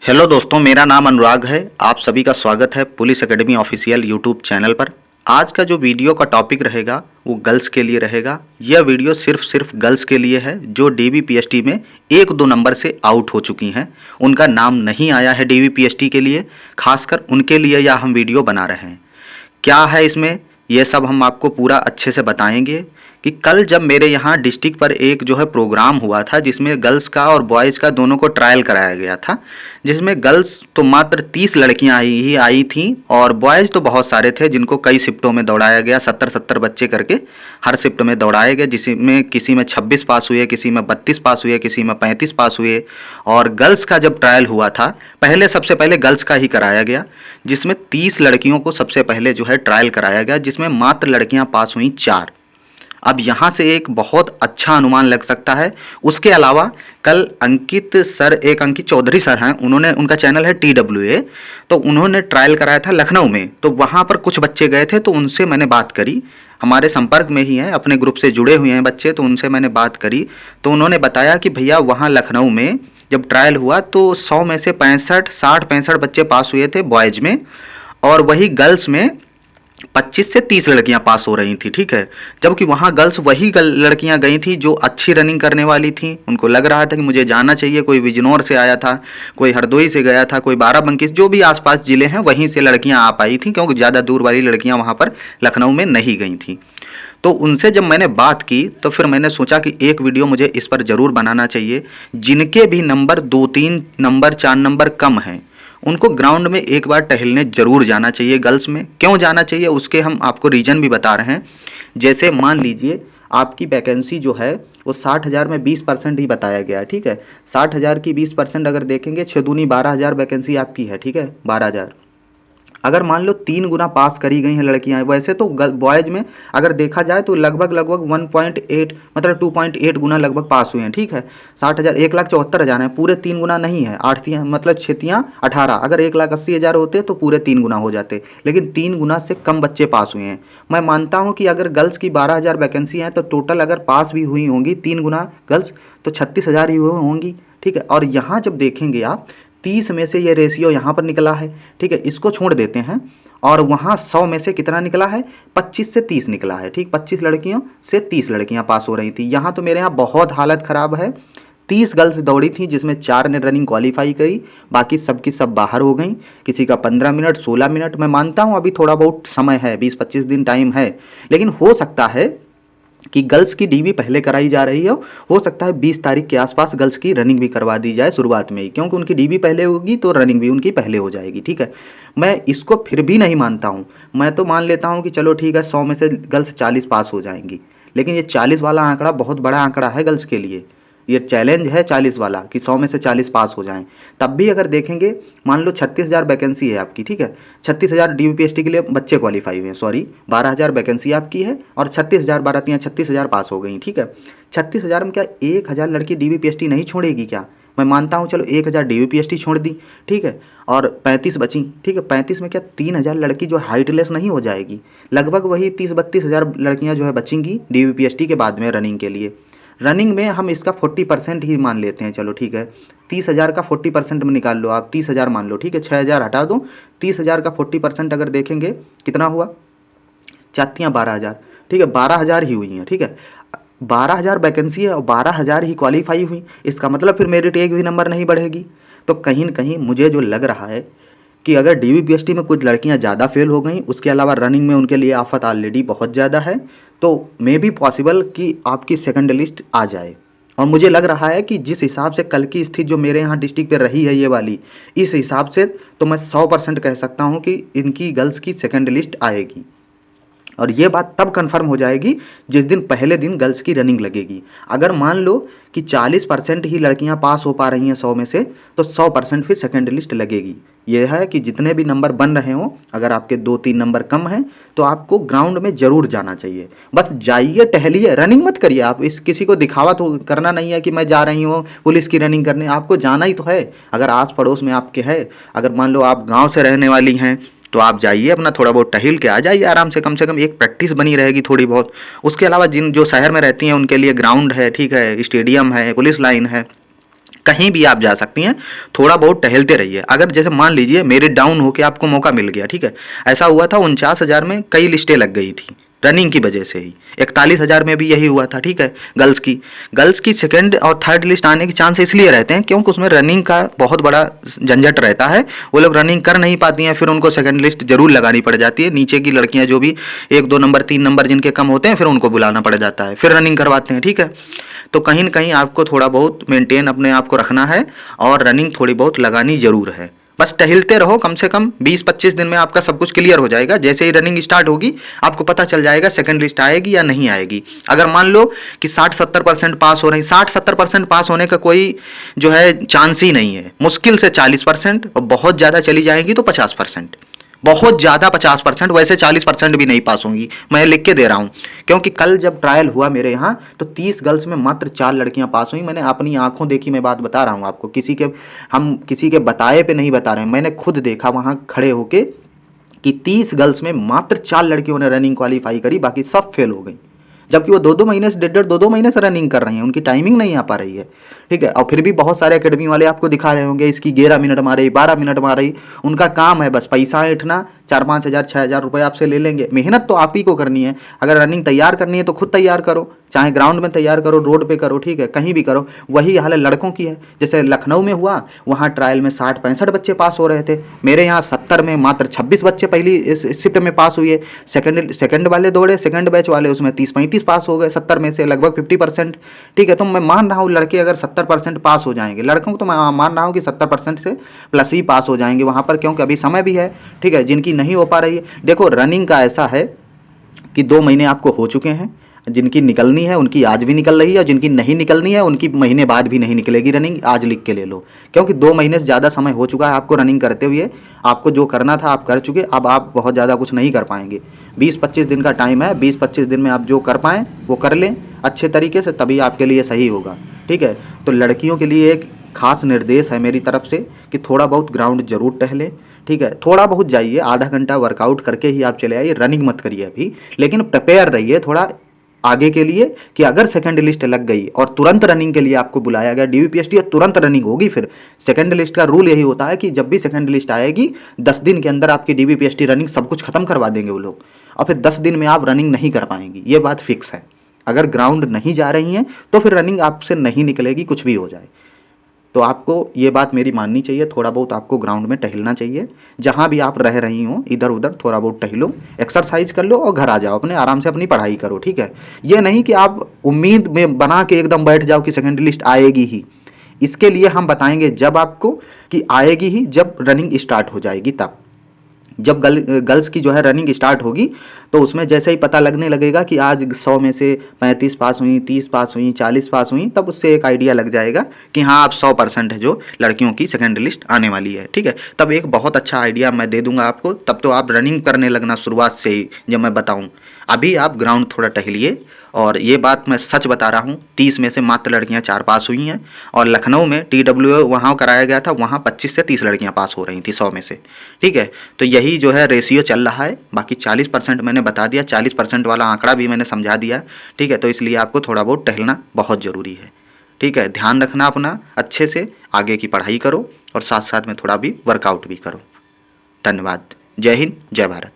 Hello दोस्तों, मेरा नाम अनुराग है। आप सभी का स्वागत है police academy official YouTube channel पर। आज का जो वीडियो का टॉपिक रहेगा वो गर्ल्स के लिए रहेगा। यह वीडियो सिर्फ गर्ल्स के लिए है जो डीवीपीएसटी में 1-2 नंबर से आउट हो चुकी हैं। उनका नाम नहीं आया है डीवीपीएसटी के लिए, खासकर उनके लिए यह हम वीडियो बना रहे हैं। क्या है इसमें, ये सब हम आपको पूरा अच्छे से बताएंगे कि कल जब मेरे यहाँ डिस्ट्रिक्ट पर एक जो है प्रोग्राम हुआ था जिसमें गर्ल्स का और बॉयज़ का दोनों को ट्रायल कराया गया था, जिसमें गर्ल्स तो मात्र 30 लड़कियाँ आई थीं और बॉयज़ तो बहुत सारे थे जिनको कई शिफ्टों में दौड़ाया गया। 70-70 बच्चे करके हर शिफ्ट में दौड़ाए गए, जिसमें किसी में 26 पास हुए, किसी में 32 पास हुए, किसी में 35 पास हुए। और गर्ल्स का जब ट्रायल हुआ था, सबसे पहले गर्ल्स का ही कराया गया, जिसमें 30 लड़कियों को सबसे पहले जो है ट्रायल कराया गया, जिसमें मात्र लड़कियां पास हुई 4। अब यहाँ से एक बहुत अच्छा अनुमान लग सकता है। उसके अलावा कल अंकित चौधरी सर हैं, उनका चैनल है TWA, तो उन्होंने ट्रायल कराया था लखनऊ में। तो वहाँ पर कुछ बच्चे गए थे, तो उनसे मैंने बात करी, हमारे संपर्क में ही हैं, अपने ग्रुप से जुड़े हुए हैं बच्चे, तो उनसे मैंने बात करी। तो उन्होंने बताया कि भैया वहाँ लखनऊ में जब ट्रायल हुआ तो 100 में से 65 बच्चे पास हुए थे बॉयज़ में, और वही गर्ल्स में 25 से 30 लड़कियां पास हो रही थी। ठीक है, जबकि वहां गर्ल्स वही लड़कियां गई थी जो अच्छी रनिंग करने वाली थी। उनको लग रहा था कि मुझे जाना चाहिए, कोई बिजनौर से आया था, कोई हरदोई से गया था, कोई बाराबंकी, जो भी आसपास जिले हैं वहीं से लड़कियां आ पाई थी, क्योंकि ज़्यादा दूर वाली लड़कियां वहां पर लखनऊ में नहीं गई थी। तो उनसे जब मैंने बात की तो फिर मैंने सोचा कि एक वीडियो मुझे इस पर ज़रूर बनाना चाहिए। जिनके भी नंबर 2-3 नंबर 4 नंबर कम हैं, उनको ग्राउंड में एक बार टहलने ज़रूर जाना चाहिए। गर्ल्स में क्यों जाना चाहिए उसके हम आपको रीज़न भी बता रहे हैं। जैसे मान लीजिए आपकी वैकेंसी जो है वो 60,000 में 20% ही बताया गया है। ठीक है, 60,000 की 20% अगर देखेंगे 6 दूनी 12,000 वैकेंसी आपकी है। ठीक है, 12,000। अगर मान लो 3 गुना पास करी गई हैं लड़कियां, वैसे तो बॉयज़ में अगर देखा जाए तो लगभग 1.8 मतलब 2.8 गुना लगभग पास हुए हैं। ठीक है, 60,000 1,74,000 है, पूरे 3 गुना नहीं है। 8 मतलब 6 18, अगर 1,80,000 होते तो पूरे 3 गुना हो जाते, लेकिन 3 गुना से कम बच्चे पास हुए हैं। मैं मानता हूँ कि अगर गर्ल्स की 12,000 वैकेंसी हैं तो टोटल अगर पास भी हुई होंगी 3 गुना गर्ल्स तो 36,000 ही हुई होंगी। ठीक है, और यहाँ जब देखेंगे आप 30 में से ये रेशियो यहाँ पर निकला है। ठीक है, इसको छोड़ देते हैं, और वहाँ 100 में से कितना निकला है, 25 से 30 निकला है। ठीक, 25 लड़कियों से 30 लड़कियाँ पास हो रही थी। यहाँ तो मेरे यहाँ बहुत हालत ख़राब है। 30 गर्ल्स दौड़ी थी जिसमें 4 ने रनिंग क्वालिफाई करी, बाकी सब की सब बाहर हो गई। किसी का 15 मिनट 16 मिनट। मैं मानता हूँ अभी थोड़ा बहुत समय है, 20-25 दिन टाइम है, लेकिन हो सकता है कि गर्ल्स की डीवी पहले कराई जा रही हो सकता है 20 तारीख के आसपास गर्ल्स की रनिंग भी करवा दी जाए शुरुआत में ही, क्योंकि उनकी डीवी पहले होगी तो रनिंग भी उनकी पहले हो जाएगी। ठीक है, मैं इसको फिर भी नहीं मानता हूँ। मैं तो मान लेता हूँ कि चलो ठीक है 100 में से गर्ल्स 40 पास हो जाएंगी, लेकिन ये 40 वाला आंकड़ा बहुत बड़ा आंकड़ा है गर्ल्स के लिए। ये चैलेंज है 40 वाला कि 100 में से 40 पास हो जाएं। तब भी अगर देखेंगे, मान लो 36,000 वैकेंसी है आपकी। ठीक है, 36,000 डीवीपीएसटी के लिए बच्चे क्वालिफाई हुए हैं, सॉरी 12,000 वैकेंसी आपकी है, और 36,000 12 36,000 पास हो गई। ठीक है, 36,000 में क्या 1,000 लड़की डीवीपीएसटी नहीं छोड़ेगी क्या? मैं मानता हूँ चलो 1,000 डीवीपीएसटी छोड़ दी, ठीक है, और 35 बची। ठीक है, 35 में क्या 3,000 लड़की जो हाइटलेस नहीं हो जाएगी? लगभग वही 30-32,000 लड़कियाँ जो है बचेंगी डीवीपीएसटी के बाद में रनिंग के लिए। रनिंग में हम इसका 40% ही मान लेते हैं, चलो ठीक है, 30,000 का 40% में निकाल लो आप, 30,000 मान लो। ठीक है, 6,000 हटा दो, 30,000 का 40% अगर देखेंगे कितना हुआ, 4-12,000। ठीक है, 12,000 ही हुई हैं। ठीक है, 12,000 वैकेंसी है और 12,000 ही क्वालिफाई हुई, इसका मतलब फिर मेरिट एक भी नंबर नहीं बढ़ेगी। तो कहीं न कहीं मुझे जो लग रहा है कि अगर डीवीपीएसटी में कुछ लड़कियां ज़्यादा फेल हो गई, उसके अलावा रनिंग में उनके लिए आफत ऑलरेडी बहुत ज़्यादा है, तो मे भी पॉसिबल कि आपकी सेकंड लिस्ट आ जाए। और मुझे लग रहा है कि जिस हिसाब से कल की स्थिति जो मेरे यहाँ डिस्ट्रिक्ट पे रही है ये वाली, इस हिसाब से तो मैं 100% कह सकता हूँ कि इनकी गर्ल्स की सेकंड लिस्ट आएगी। और ये बात तब कंफर्म हो जाएगी जिस दिन पहले दिन गर्ल्स की रनिंग लगेगी। अगर मान लो कि 40% ही लड़कियां पास हो पा रही हैं 100 में से, तो 100% फिर सेकेंड लिस्ट लगेगी। यह है कि जितने भी नंबर बन रहे हों, अगर आपके 2-3 नंबर कम हैं तो आपको ग्राउंड में ज़रूर जाना चाहिए। बस जाइए, टहलिए, रनिंग मत करिए आप। इस किसी को दिखावा तो करना नहीं है कि मैं जा रही हूँ पुलिस की रनिंग करने, आपको जाना ही तो है। अगर आस पड़ोस में आपके है, अगर मान लो आप गाँव से रहने वाली हैं तो आप जाइए, अपना थोड़ा बहुत टहल के आ जाइए आराम से कम एक प्रैक्टिस बनी रहेगी थोड़ी बहुत। उसके अलावा जिन जो शहर में रहती हैं उनके लिए ग्राउंड है, ठीक है, स्टेडियम है, पुलिस लाइन है, कहीं भी आप जा सकती हैं, थोड़ा बहुत टहलते रहिए। अगर जैसे मान लीजिए मेरिट डाउन होके आपको मौका मिल गया, ठीक है, ऐसा हुआ था 49,000 में कई लिस्टें लग गई थी रनिंग की वजह से ही। 41,000 में भी यही हुआ था, ठीक है। गर्ल्स की सेकंड और थर्ड लिस्ट आने के चांस इसलिए रहते हैं क्योंकि उसमें रनिंग का बहुत बड़ा झंझट रहता है, वो लोग रनिंग कर नहीं पाती हैं, फिर उनको सेकंड लिस्ट जरूर लगानी पड़ जाती है। नीचे की लड़कियां जो भी 1-2 नंबर 3 नंबर जिनके कम होते हैं, फिर उनको बुलाना पड़ जाता है, फिर रनिंग करवाते हैं, ठीक है। तो कहीं ना कहीं आपको थोड़ा बहुत मेंटेन अपने आप को रखना है और रनिंग थोड़ी बहुत लगानी जरूर है। बस टहलते रहो, कम से कम 20-25 दिन में आपका सब कुछ क्लियर हो जाएगा। जैसे ही रनिंग स्टार्ट होगी आपको पता चल जाएगा सेकंड लिस्ट आएगी या नहीं आएगी। अगर मान लो कि 60-70% पास हो रही, 60-70% पास होने का कोई जो है चांस ही नहीं है, मुश्किल से 40%, और बहुत ज़्यादा चली जाएगी तो 50%, बहुत ज़्यादा 50%, वैसे 40% भी नहीं पास होंगी, मैं लिख के दे रहा हूँ। क्योंकि कल जब ट्रायल हुआ मेरे यहाँ तो 30 गर्ल्स में मात्र 4 लड़कियां पास हुई। मैंने अपनी आंखों देखी, मैं बात बता रहा हूँ आपको, हम किसी के बताए पे नहीं बता रहे हैं, मैंने खुद देखा वहाँ खड़े होके कि 30 गर्ल्स में मात्र 4 लड़कियों ने रनिंग क्वालिफाई करी, बाकी सब फेल हो गई। जबकि वो 2-2 महीने से 1.5-1.5 2-2 महीने से रनिंग कर रही हैं, उनकी टाइमिंग नहीं आ पा रही है, ठीक है। और फिर भी बहुत सारे एकेडमी वाले आपको दिखा रहे होंगे इसकी 11 मिनट मारे, 12 मिनट मारे। उनका काम है बस पैसा ऐंठना, 4-5 हज़ार 6 हज़ार रुपये आपसे ले लेंगे। मेहनत तो आप ही को करनी है। अगर रनिंग तैयार करनी है तो खुद तैयार करो, चाहे ग्राउंड में तैयार करो, रोड पे करो, ठीक है, कहीं भी करो। वही हाल है लड़कों की है। जैसे लखनऊ में हुआ, वहाँ ट्रायल में 60-65 बच्चे पास हो रहे थे, मेरे यहाँ 70 में मात्र 26 बच्चे पहली इस शिफ्ट में पास हुए। सेकंड वाले दौड़े, सेकंड बैच वाले, उसमें 30-35 पास हो गए, 70 में से लगभग 50%, ठीक है। तो मैं मान रहा हूँ लड़के अगर 70% पास हो जाएंगे, लड़कों को तो मैं मान रहा हूँ कि 70% से प्लस ही पास हो जाएंगे वहाँ पर, क्योंकि अभी समय भी है, ठीक है। जिनकी नहीं हो पा रही है, देखो रनिंग का ऐसा है कि 2 महीने आपको हो चुके हैं, जिनकी निकलनी है उनकी आज भी निकल रही है, और जिनकी नहीं निकलनी है उनकी महीने बाद भी नहीं निकलेगी रनिंग। आज लिख के ले लो, क्योंकि 2 महीने से ज़्यादा समय हो चुका है आपको रनिंग करते हुए। आपको जो करना था आप कर चुके, अब आप बहुत ज़्यादा कुछ नहीं कर पाएंगे। 20-25 दिन का टाइम है, 20-25 दिन में आप जो कर पाएँ वो कर लें अच्छे तरीके से, तभी आपके लिए सही होगा, ठीक है। तो लड़कियों के लिए एक खास निर्देश है मेरी तरफ से कि थोड़ा बहुत ग्राउंड जरूर टहलें, ठीक है। थोड़ा बहुत जाइए, आधा घंटा वर्कआउट करके ही आप चले आइए, रनिंग मत करिए अभी, लेकिन प्रिपेयर रहिए थोड़ा आगे के लिए कि अगर सेकंड लिस्ट लग गई और तुरंत रनिंग के लिए आपको बुलाया गया डीवीपीएसटी, और तुरंत रनिंग होगी। फिर सेकंड लिस्ट का रूल यही होता है कि जब भी सेकंड लिस्ट आएगी 10 दिन के अंदर आपकी डीवीपीएसटी रनिंग सब कुछ खत्म करवा देंगे वो लोग, और फिर 10 दिन में आप रनिंग नहीं कर पाएंगी, ये बात फिक्स है। अगर ग्राउंड नहीं जा रही हैं तो फिर रनिंग आपसे नहीं निकलेगी, कुछ भी हो जाए। तो आपको ये बात मेरी माननी चाहिए, थोड़ा बहुत आपको ग्राउंड में टहलना चाहिए। जहाँ भी आप रह रही हो इधर उधर थोड़ा बहुत टहलो, एक्सरसाइज कर लो और घर आ जाओ, अपने आराम से अपनी पढ़ाई करो, ठीक है। ये नहीं कि आप उम्मीद में बना के एकदम बैठ जाओ कि सेकेंड लिस्ट आएगी ही। इसके लिए हम बताएंगे जब आपको कि आएगी ही, जब रनिंग स्टार्ट हो जाएगी तब। जब गर्ल्स की जो है रनिंग स्टार्ट होगी तो उसमें जैसे ही पता लगने लगेगा कि आज 100 में से 35 पास हुई, 30 पास हुई, 40 पास हुई, तब उससे एक आइडिया लग जाएगा कि हाँ आप 100% है जो लड़कियों की सेकेंड लिस्ट आने वाली है, ठीक है। तब एक बहुत अच्छा आइडिया मैं दे दूंगा आपको, तब तो आप रनिंग करने लगना शुरुआत से ही, जब मैं बताऊँ। अभी आप ग्राउंड थोड़ा टहलिए, और ये बात मैं सच बता रहा हूँ, 30 में से मात्र लड़कियाँ 4 पास हुई हैं, और लखनऊ में TWA वहाँ कराया गया था, वहाँ 25 से 30 लड़कियाँ पास हो रही थी 100 में से, ठीक है। तो यही जो है रेशियो चल रहा है। बाकी 40% मैंने बता दिया, 40% वाला आंकड़ा भी मैंने समझा दिया, ठीक है। तो इसलिए आपको थोड़ा बहुत टहलना बहुत ज़रूरी है, ठीक है। ध्यान रखना अपना, अच्छे से आगे की पढ़ाई करो और साथ साथ में थोड़ा भी वर्कआउट भी करो। धन्यवाद। जय हिंद, जय भारत।